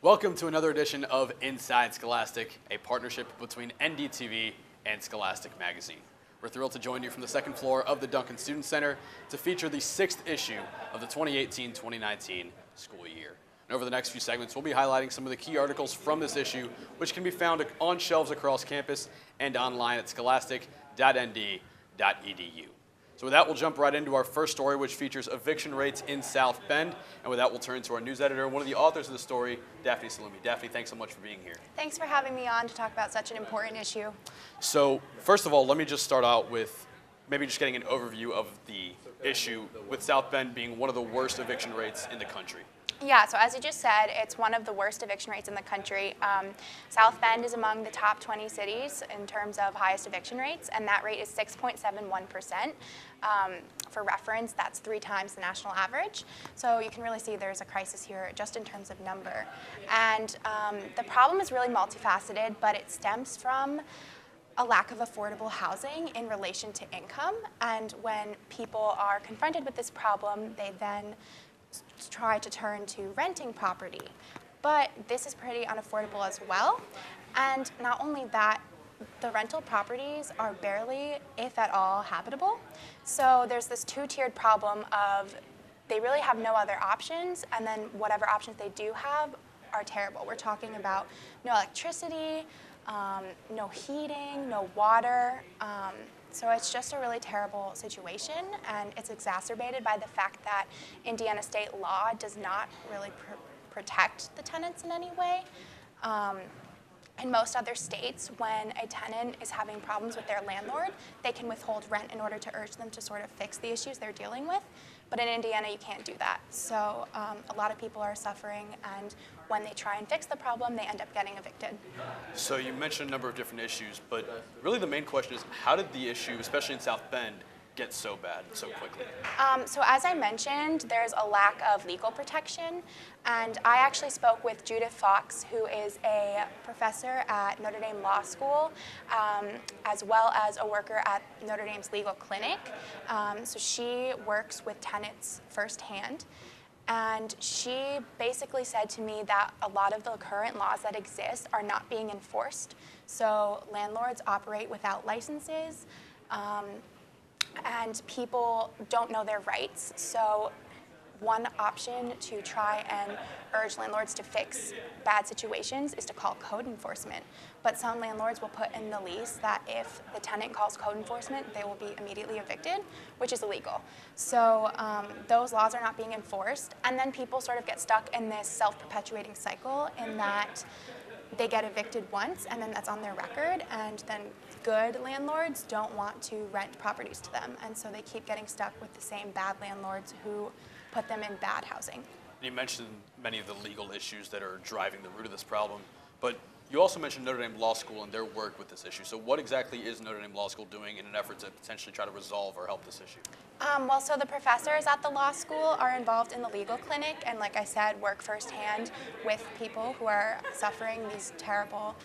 Welcome to another edition of Inside Scholastic, a partnership between NDTV and Scholastic Magazine. We're thrilled to join you from the second floor of the Duncan Student Center to feature the 6th issue of the 2018-2019 school year. And over the next few segments, we'll be highlighting some of the key articles from this issue, which can be found on shelves across campus and online at scholastic.nd.edu. So with that, we'll jump right into our first story, which features eviction rates in South Bend. And with that, we'll turn to our news editor, one of the authors of the story, Daphne Salumi. Daphne, thanks so much for being here. Thanks for having me on to talk about such an important issue. So first of all, let me just start out with maybe just getting an overview of the issue with South Bend being one of the worst eviction rates in the country. Yeah, so as you just said, it's one of the worst eviction rates in the country. South Bend is among the top 20 cities in terms of highest eviction rates, and that rate is 6.71%. For reference, that's 3 times the national average. So you can really see there's a crisis here just in terms of number. And the problem is really multifaceted, but it stems from a lack of affordable housing in relation to income. And when people are confronted with this problem, they then try to turn to renting property. But this is pretty unaffordable as well. And not only that, the rental properties are barely, if at all, habitable. So there's this 2-tiered problem of they really have no other options, and then whatever options they do have are terrible. We're talking about no electricity, no heating, no water. So it's just a really terrible situation, and it's exacerbated by the fact that Indiana state law does not really protect the tenants in any way. In most other states, when a tenant is having problems with their landlord, they can withhold rent in order to urge them to sort of fix the issues they're dealing with. But in Indiana, you can't do that. So a lot of people are suffering, and when they try and fix the problem, they end up getting evicted. So you mentioned a number of different issues, but really the main question is, how did the issue, especially in South Bend, get so bad so quickly? So as I mentioned, there's a lack of legal protection, and I actually spoke with Judith Fox, who is a professor at Notre Dame Law School, as well as a worker at Notre Dame's legal clinic. So she works with tenants firsthand, and she basically said to me that a lot of the current laws that exist are not being enforced. So landlords operate without licenses, and people don't know their rights. So one option to try and urge landlords to fix bad situations is to call code enforcement. But some landlords will put in the lease that if the tenant calls code enforcement, they will be immediately evicted, which is illegal. So those laws are not being enforced, and then people sort of get stuck in this self-perpetuating cycle in that they get evicted once, and then that's on their record, and then good landlords don't want to rent properties to them, and so they keep getting stuck with the same bad landlords who put them in bad housing. You mentioned many of the legal issues that are driving the root of this problem, but you also mentioned Notre Dame Law School and their work with this issue. So what exactly is Notre Dame Law School doing in an effort to potentially try to resolve or help this issue? Well, so the professors at the law school are involved in the legal clinic, and like I said, work firsthand with people who are suffering these terrible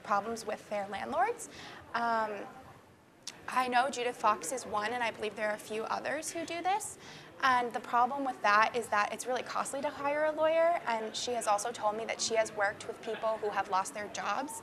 problems with their landlords. I know Judith Fox is one, and I believe there are a few others who do this. And the problem with that is that it's really costly to hire a lawyer, and she has also told me that she has worked with people who have lost their jobs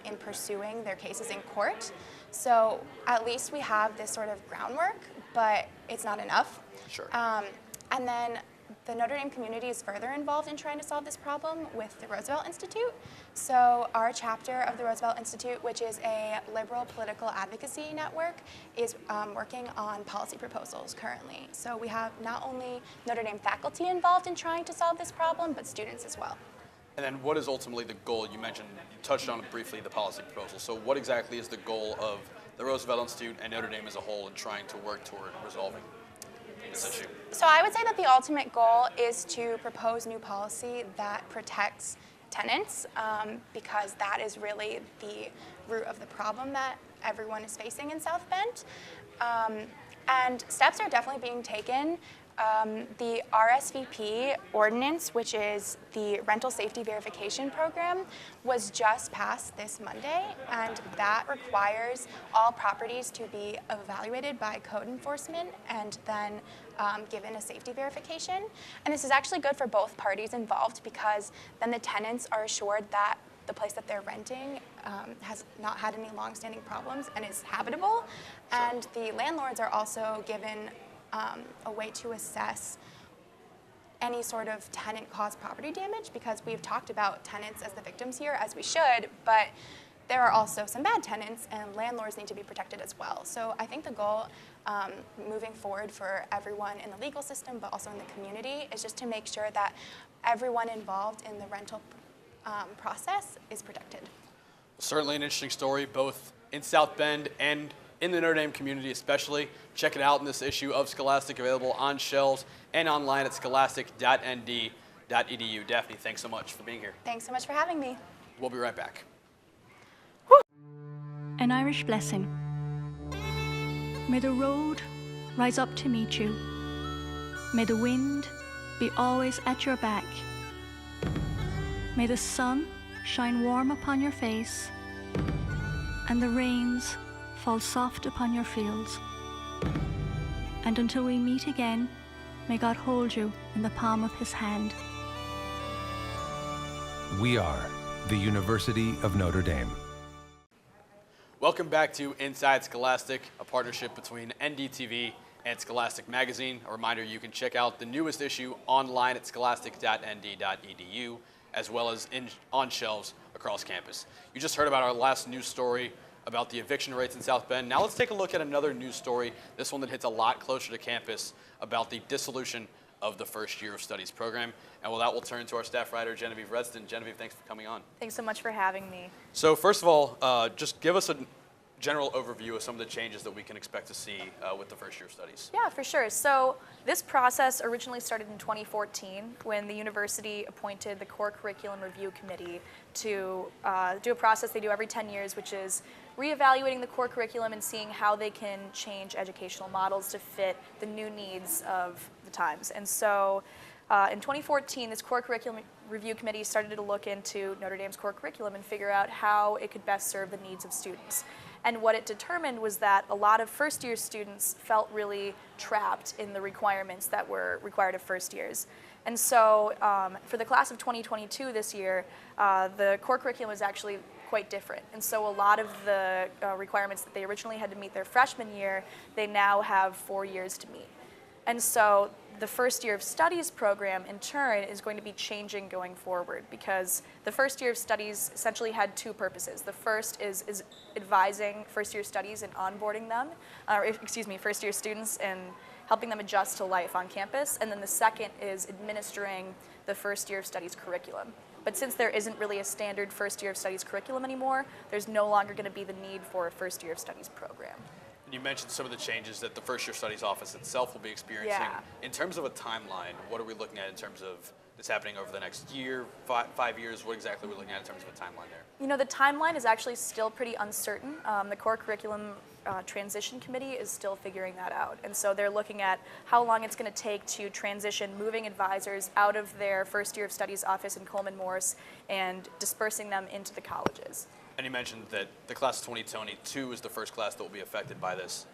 in pursuing their cases in court. So at least we have this sort of groundwork, but it's not enough. Sure. And then the Notre Dame community is further involved in trying to solve this problem with the Roosevelt Institute. So our chapter of the Roosevelt Institute, which is a liberal political advocacy network, is working on policy proposals currently. So we have not only Notre Dame faculty involved in trying to solve this problem, but students as well. And then what is ultimately the goal? You mentioned, you touched on it briefly, the policy proposal. So what exactly is the goal of the Roosevelt Institute and Notre Dame as a whole in trying to work toward resolving this issue? So I would say that the ultimate goal is to propose new policy that protects tenants, because that is really the root of the problem that everyone is facing in South Bend. And steps are definitely being taken. The RSVP ordinance, which is the Rental Safety Verification Program, was just passed this Monday, and that requires all properties to be evaluated by code enforcement and then given a safety verification. And this is actually good for both parties involved because then the tenants are assured that the place that they're renting has not had any long-standing problems and is habitable. And the landlords are also given a way to assess any sort of tenant-caused property damage, because we've talked about tenants as the victims here, as we should, but there are also some bad tenants, and landlords need to be protected as well. So I think the goal moving forward for everyone in the legal system, but also in the community, is just to make sure that everyone involved in the rental process is protected. Certainly an interesting story, both in South Bend and in the Notre Dame community especially. Check it out in this issue of Scholastic, available on shelves and online at scholastic.nd.edu. Daphne, thanks so much for being here. Thanks so much for having me. We'll be right back. An Irish blessing. May the road rise up to meet you. May the wind be always at your back. May the sun shine warm upon your face, and the rains fall soft upon your fields. And until we meet again, may God hold you in the palm of his hand. We are the University of Notre Dame. Welcome back to Inside Scholastic, a partnership between NDTV and Scholastic Magazine. A reminder, you can check out the newest issue online at scholastic.nd.edu, as well as on shelves across campus. You just heard about our last news story about the eviction rates in South Bend. Now let's take a look at another news story, this one that hits a lot closer to campus, about the dissolution of the first year of studies program. And with that, we'll turn to our staff writer, Genevieve Redston. Genevieve, thanks for coming on. Thanks so much for having me. So first of all, just give us a general overview of some of the changes that we can expect to see with the first year of studies. Yeah, for sure. So this process originally started in 2014 when the university appointed the Core Curriculum Review Committee to do a process they do every 10 years, which is reevaluating the core curriculum and seeing how they can change educational models to fit the new needs of the times. And so in 2014, this Core Curriculum Review Committee started to look into Notre Dame's core curriculum and figure out how it could best serve the needs of students. And what it determined was that a lot of first-year students felt really trapped in the requirements that were required of first years. And so for the class of 2022 this year, the core curriculum is actually quite different. And so a lot of the requirements that they originally had to meet their freshman year, they now have 4 years to meet. And so the first year of studies program, in turn, is going to be changing going forward, because the first year of studies essentially had two purposes. The first is advising first year studies and onboarding them, first year students, and helping them adjust to life on campus. And then the second is administering the first year of studies curriculum. But since there isn't really a standard first year of studies curriculum anymore, there's no longer going to be the need for a first year of studies program. You mentioned some of the changes that the First Year Studies Office itself will be experiencing. Yeah. In terms of a timeline, what are we looking at in terms of this happening over the next year, 5 years? What exactly are we looking at in terms of a timeline there? You know, the timeline is actually still pretty uncertain. The Core Curriculum Transition Committee is still figuring that out. And so they're looking at how long it's going to take to transition moving advisors out of their First Year of Studies office in Coleman Morris and dispersing them into the colleges. And you mentioned that the class of 2022 is the first class that will be affected by this.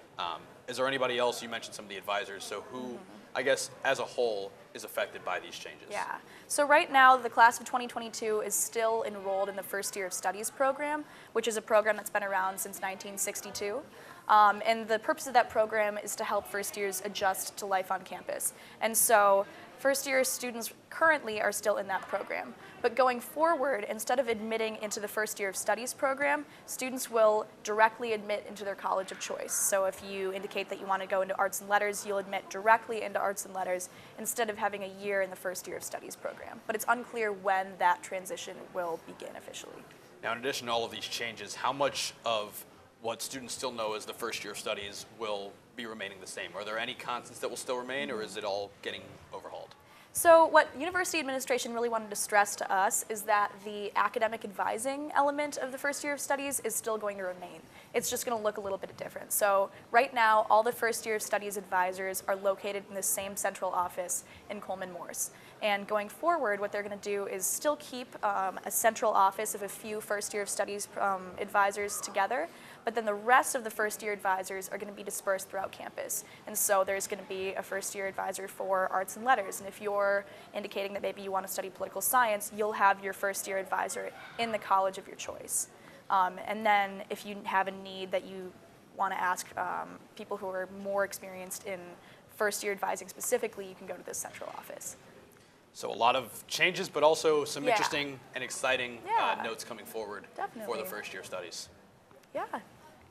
Is there anybody else? You mentioned some of the advisors. So who, I guess, as a whole, is affected by these changes? Yeah. So right now, the class of 2022 is still enrolled in the First Year of Studies program, which is a program that's been around since 1962. And the purpose of that program is to help first years adjust to life on campus. And so first year students currently are still in that program. But going forward, instead of admitting into the First Year of Studies program, students will directly admit into their college of choice. So if you indicate that you want to go into arts and letters, you'll admit directly into arts and letters instead of having a year in the First Year of Studies program. But it's unclear when that transition will begin officially. Now, in addition to all of these changes, how much of what students still know as the First Year of Studies will be remaining the same? Are there any constants that will still remain, or is it all getting overhauled? So what university administration really wanted to stress to us is that the academic advising element of the First Year of Studies is still going to remain. It's just going to look a little bit different. So right now, all the First Year of Studies advisors are located in the same central office in Coleman Morris. And going forward, what they're going to do is still keep a central office of a few First Year of Studies advisors together, but then the rest of the first-year advisors are going to be dispersed throughout campus. And so there's going to be a first-year advisor for arts and letters, and if you're indicating that maybe you want to study political science, you'll have your first-year advisor in the college of your choice. And then if you have a need that you want to ask people who are more experienced in first-year advising specifically, you can go to this central office. So a lot of changes, but also some Yeah. interesting and exciting Yeah. notes coming forward for Definitely. the first-year studies. Yeah,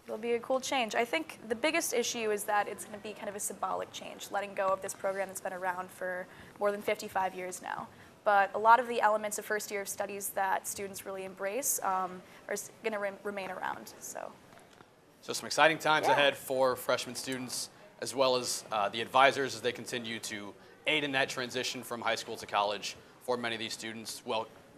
it'll be a cool change. I think the biggest issue is that it's going to be kind of a symbolic change, letting go of this program that's been around for more than 55 years now. But a lot of the elements of first year of studies that students really embrace are going to remain around. So some exciting times Yeah. ahead for freshman students, as well as the advisors as they continue to aid in that transition from high school to college for many of these students,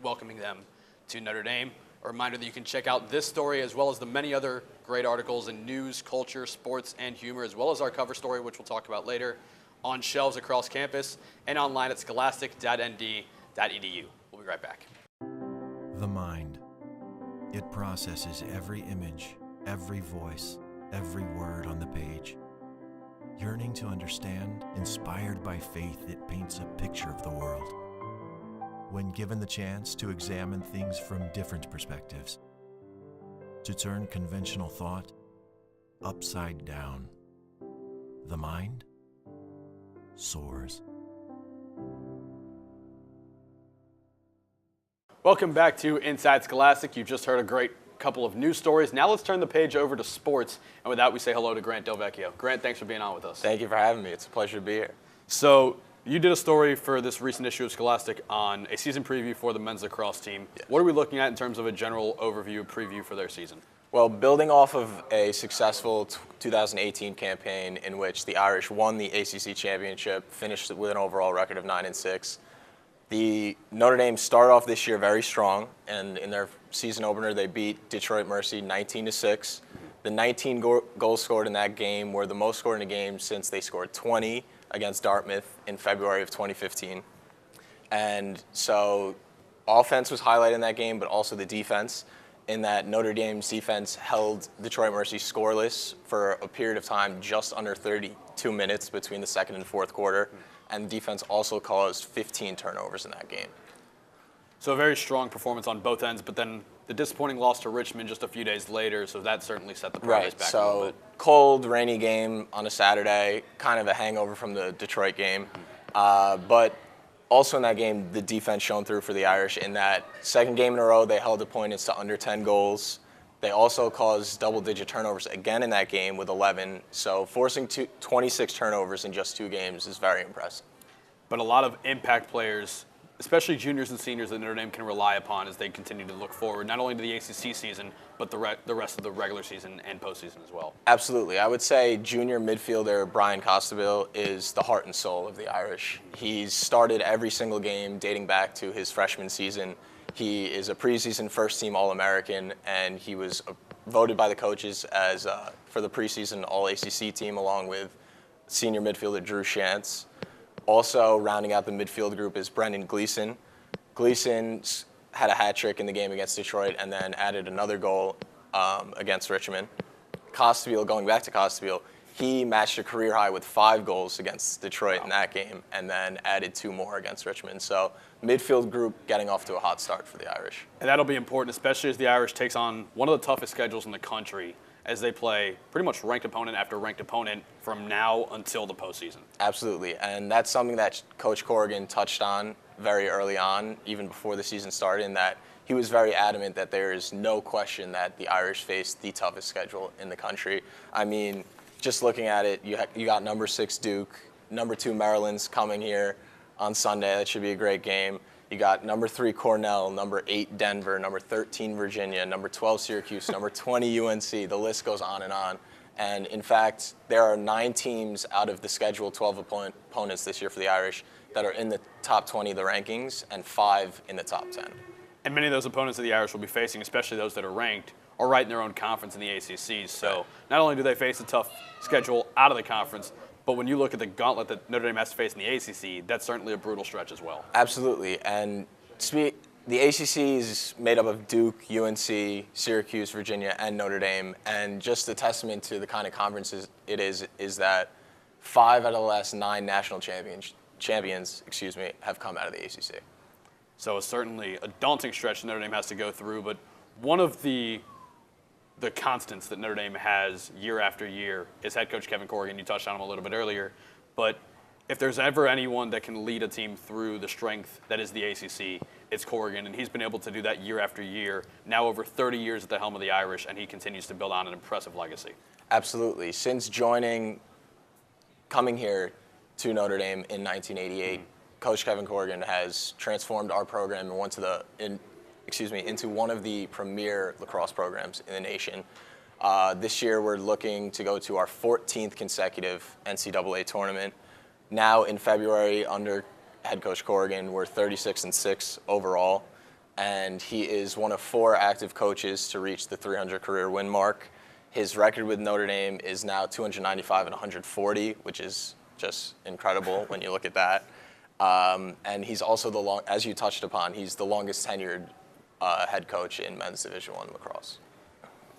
welcoming them to Notre Dame. A reminder that you can check out this story as well as the many other great articles in news, culture, sports, and humor, as well as our cover story, which we'll talk about later, on shelves across campus and online at scholastic.nd.edu. We'll be right back. The mind. It processes every image, every voice, every word on the page. Yearning to understand, inspired by faith, it paints a picture of the world. When given the chance to examine things from different perspectives, to turn conventional thought upside down, the mind soars. Welcome back to Inside Scholastic. You've just heard a great couple of news stories. Now let's turn the page over to sports. And with that, we say hello to Grant Delvecchio. Grant, thanks for being on with us. Thank you for having me. It's a pleasure to be here. So you did a story for this recent issue of Scholastic on a season preview for the men's lacrosse team. Yes. What are we looking at in terms of a general overview, preview for their season? Well, building off of a successful 2018 campaign in which the Irish won the ACC championship, finished with an overall record of 9-6, the Notre Dame started off this year very strong, and in their season opener, they beat Detroit Mercy 19-6. The 19 goals scored in that game were the most scored in a game since they scored 20 against Dartmouth in February of 2015. And so offense was highlighted in that game, but also the defense, in that Notre Dame's defense held Detroit Mercy scoreless for a period of time just under 32 minutes between the second and fourth quarter. And defense also caused 15 turnovers in that game. So a very strong performance on both ends, but then the disappointing loss to Richmond just a few days later, so that certainly set the progress back a little So bit. cold, rainy game on a Saturday, kind of a hangover from the Detroit game. But also in that game, the defense shone through for the Irish in that second game in a row, they held opponents to under 10 goals. They also caused double-digit turnovers again in that game with 11. So forcing 26 turnovers in just 2 games is very impressive. But a lot of impact players, especially juniors and seniors that Notre Dame can rely upon as they continue to look forward, not only to the ACC season, but the rest of the regular season and postseason as well. Absolutely. I would say junior midfielder Brian Costabile is the heart and soul of the Irish. He's started every single game dating back to his freshman season. He is a preseason first-team All-American, and he was voted by the coaches as for the preseason All-ACC team, along with senior midfielder Drew Shantz. Also rounding out the midfield group is Brendan Gleeson. Gleeson had a hat trick in the game against Detroit and then added another goal against Richmond. Costabile, going back to Costabile, he matched a career high with 5 goals against Detroit in that game and then added 2 more against Richmond. So midfield group getting off to a hot start for the Irish. And that'll be important, especially as the Irish takes on one of the toughest schedules in the country as they play pretty much ranked opponent after ranked opponent from now until the postseason. Absolutely, and that's something that Coach Corrigan touched on very early on, even before the season started, in that he was very adamant that there is no question that the Irish face the toughest schedule in the country. I mean, just looking at it, you got number 6 Duke, number 2 Maryland's coming here on Sunday. That should be a great game. You got number 3 Cornell, number 8 Denver, number 13 Virginia, number 12 Syracuse, number 20 UNC. The list goes on and on. And in fact, there are 9 teams out of the scheduled 12 opponents this year for the Irish that are in the top 20 of the rankings and 5 in the top 10. And many of those opponents that the Irish will be facing, especially those that are ranked, are right in their own conference in the ACC. So not only do they face a tough schedule out of the conference, but when you look at the gauntlet that Notre Dame has to face in the ACC, that's certainly a brutal stretch as well. Absolutely. And The ACC is made up of Duke, UNC, Syracuse, Virginia, and Notre Dame. And just a testament to the kind of conferences it is that 5 out of the last 9 national champions have come out of the ACC. So it's certainly a daunting stretch Notre Dame has to go through, but one of the constants that Notre Dame has year after year is head coach Kevin Corrigan. You touched on him a little bit earlier, but if there's ever anyone that can lead a team through the strength that is the ACC, it's Corrigan, and he's been able to do that year after year, now over 30 years at the helm of the Irish, and he continues to build on an impressive legacy. Absolutely. Since coming here to Notre Dame in 1988, Coach Kevin Corrigan has transformed our program and into one of the premier lacrosse programs in the nation. This year, we're looking to go to our 14th consecutive NCAA tournament. Now in February, under head coach Corrigan, we're 36-6 overall, and he is one of 4 active coaches to reach the 300 career win mark. His record with Notre Dame is now 295 and 140, which is just incredible when you look at that. And he's also as you touched upon, he's the longest tenured head coach in men's Division I lacrosse.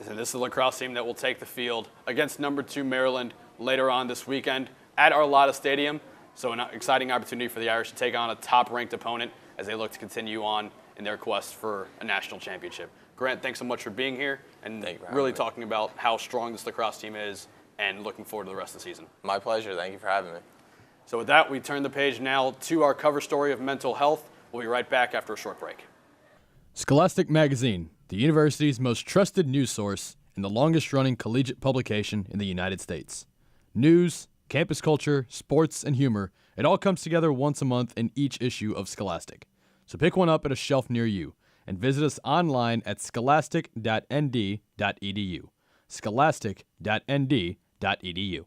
And this is the lacrosse team that will take the field against number 2 Maryland later on this weekend at Arlotta Stadium. So an exciting opportunity for the Irish to take on a top-ranked opponent as they look to continue on in their quest for a national championship. Grant, thanks so much for being here and really talking about how strong this lacrosse team is and looking forward to the rest of the season. My pleasure. Thank you for having me. So with that, we turn the page now to our cover story of mental health. We'll be right back after a short break. Scholastic Magazine, the university's most trusted news source and the longest-running collegiate publication in the United States. News, campus culture, sports, and humor, it all comes together once a month in each issue of Scholastic. So pick one up at a shelf near you and visit us online at scholastic.nd.edu. scholastic.nd.edu.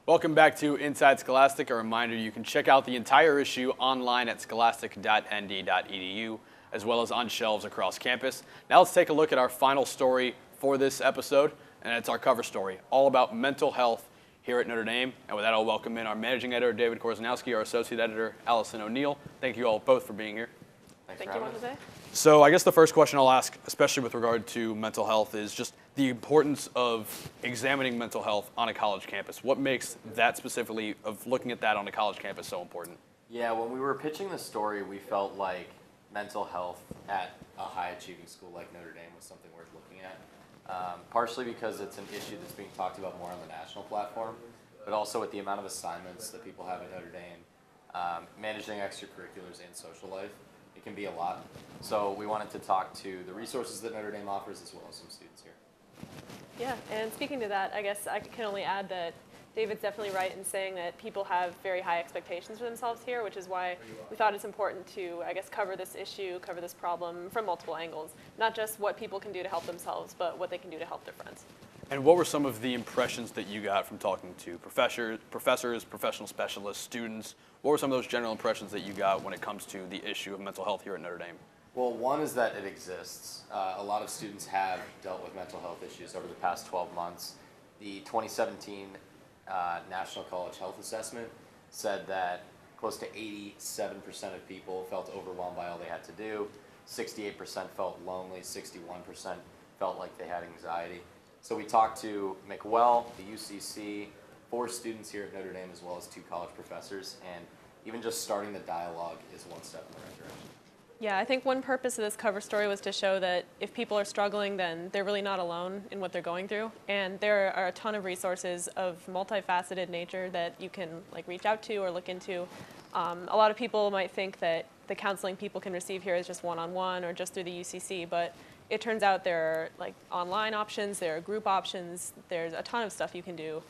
Welcome back to Inside Scholastic. A reminder, you can check out the entire issue online at scholastic.nd.edu, as well as on shelves across campus. Now let's take a look at our final story for this episode, and it's our cover story, all about mental health here at Notre Dame. And with that, I'll welcome in our managing editor, David Korzanowski, our associate editor, Allison O'Neill. Thank you all both for being here. Thank you, Juan Jose. So I guess the first question I'll ask, especially with regard to mental health, is just the importance of examining mental health on a college campus. What makes that specifically, of looking at that on a college campus, so important? Yeah, when we were pitching the story, we felt like mental health at a high-achieving school like Notre Dame was something worth looking at. Partially because it's an issue that's being talked about more on the national platform, but also with the amount of assignments that people have at Notre Dame, managing extracurriculars and social life, it can be a lot. So we wanted to talk to the resources that Notre Dame offers as well as some students here. Yeah, and speaking to that, I guess I can only add that David's definitely right in saying that people have very high expectations for themselves here, which is why we thought it's important to, I guess, cover this issue, cover this problem from multiple angles. Not just what people can do to help themselves, but what they can do to help their friends. And what were some of the impressions that you got from talking to professors, professional specialists, students? What were some of those general impressions that you got when it comes to the issue of mental health here at Notre Dame? Well, one is that it exists. A lot of students have dealt with mental health issues over the past 12 months. The 2017 National College Health Assessment said that close to 87% of people felt overwhelmed by all they had to do. 68% felt lonely, 61% felt like they had anxiety. So we talked to McWell, the UCC, 4 students here at Notre Dame, as well as 2 college professors, and even just starting the dialogue is one step in the right direction. Yeah, I think one purpose of this cover story was to show that if people are struggling, then they're really not alone in what they're going through. And there are a ton of resources of multifaceted nature that you can reach out to or look into. A lot of people might think that the counseling people can receive here is just one-on-one or just through the UCC, but it turns out there are online options, there are group options, there's a ton of stuff you can do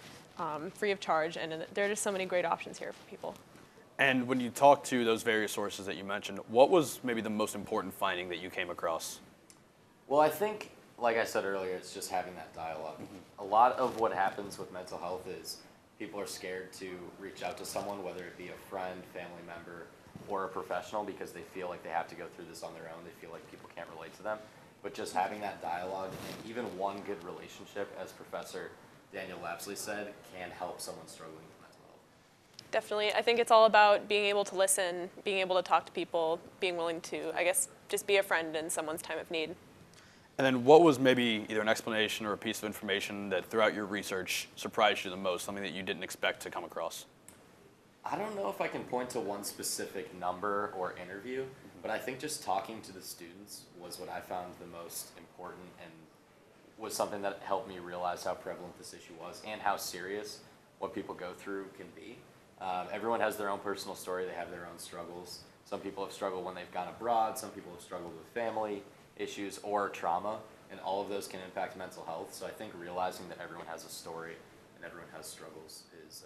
free of charge, and there are just so many great options here for people. And when you talk to those various sources that you mentioned, what was maybe the most important finding that you came across? Well, I think, like I said earlier, it's just having that dialogue. A lot of what happens with mental health is people are scared to reach out to someone, whether it be a friend, family member, or a professional, because they feel like they have to go through this on their own. They feel like people can't relate to them. But just having that dialogue and even one good relationship, as Professor Daniel Lapsley said, can help someone struggling with mental health. Definitely. I think it's all about being able to listen, being able to talk to people, being willing to, I guess, just be a friend in someone's time of need. And then what was maybe either an explanation or a piece of information that throughout your research surprised you the most, something that you didn't expect to come across? I don't know if I can point to one specific number or interview, but I think just talking to the students was what I found the most important and was something that helped me realize how prevalent this issue was and how serious what people go through can be. Everyone has their own personal story. They have their own struggles. Some people have struggled when they've gone abroad. Some people have struggled with family issues or trauma, and all of those can impact mental health. So I think realizing that everyone has a story and everyone has struggles is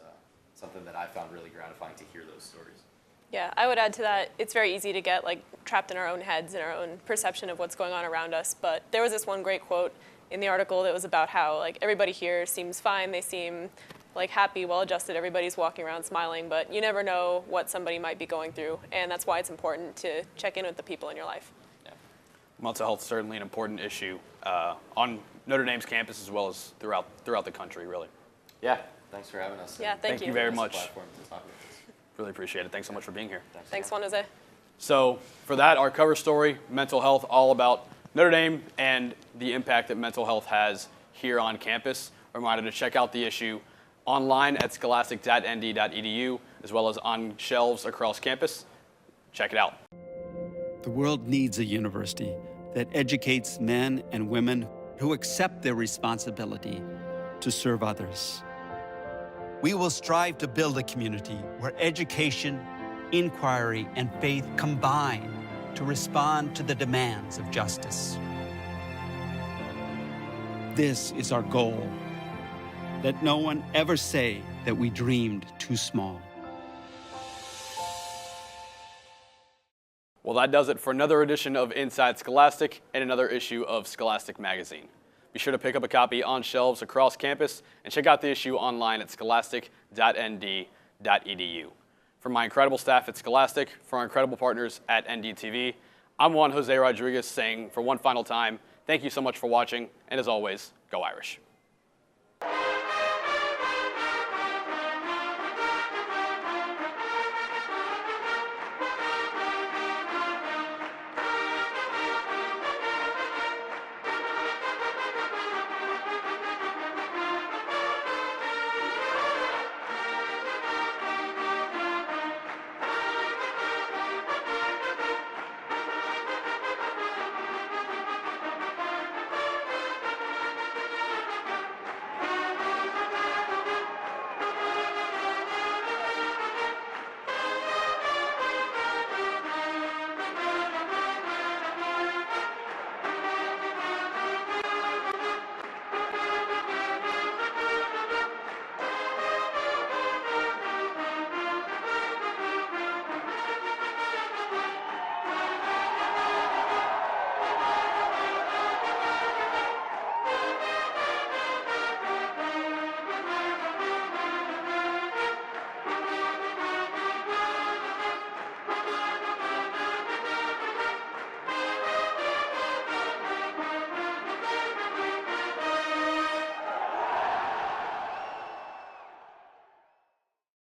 something that I found really gratifying to hear those stories. Yeah, I would add to that, it's very easy to get like trapped in our own heads and our own perception of what's going on around us. But there was this one great quote in the article that was about how like everybody here seems fine, they seem like happy, well-adjusted, everybody's walking around smiling, but you never know what somebody might be going through, and that's why it's important to check in with the people in your life. Yeah. Mental health is certainly an important issue on Notre Dame's campus as well as throughout the country, really. Yeah, thanks for having us. Yeah, thank you very much. Platform to talk about this. Really appreciate it. Thanks so much for being here. Thanks, Juan Jose. So for that, our cover story, mental health, all about Notre Dame and the impact that mental health has here on campus. A reminder to check out the issue online at scholastic.nd.edu, as well as on shelves across campus. Check it out. The world needs a university that educates men and women who accept their responsibility to serve others. We will strive to build a community where education, inquiry, and faith combine to respond to the demands of justice. This is our goal. Let no one ever say that we dreamed too small. Well, that does it for another edition of Inside Scholastic and another issue of Scholastic Magazine. Be sure to pick up a copy on shelves across campus and check out the issue online at scholastic.nd.edu. For my incredible staff at Scholastic, for our incredible partners at NDTV, I'm Juan Jose Rodriguez saying for one final time, thank you so much for watching, and as always, go Irish.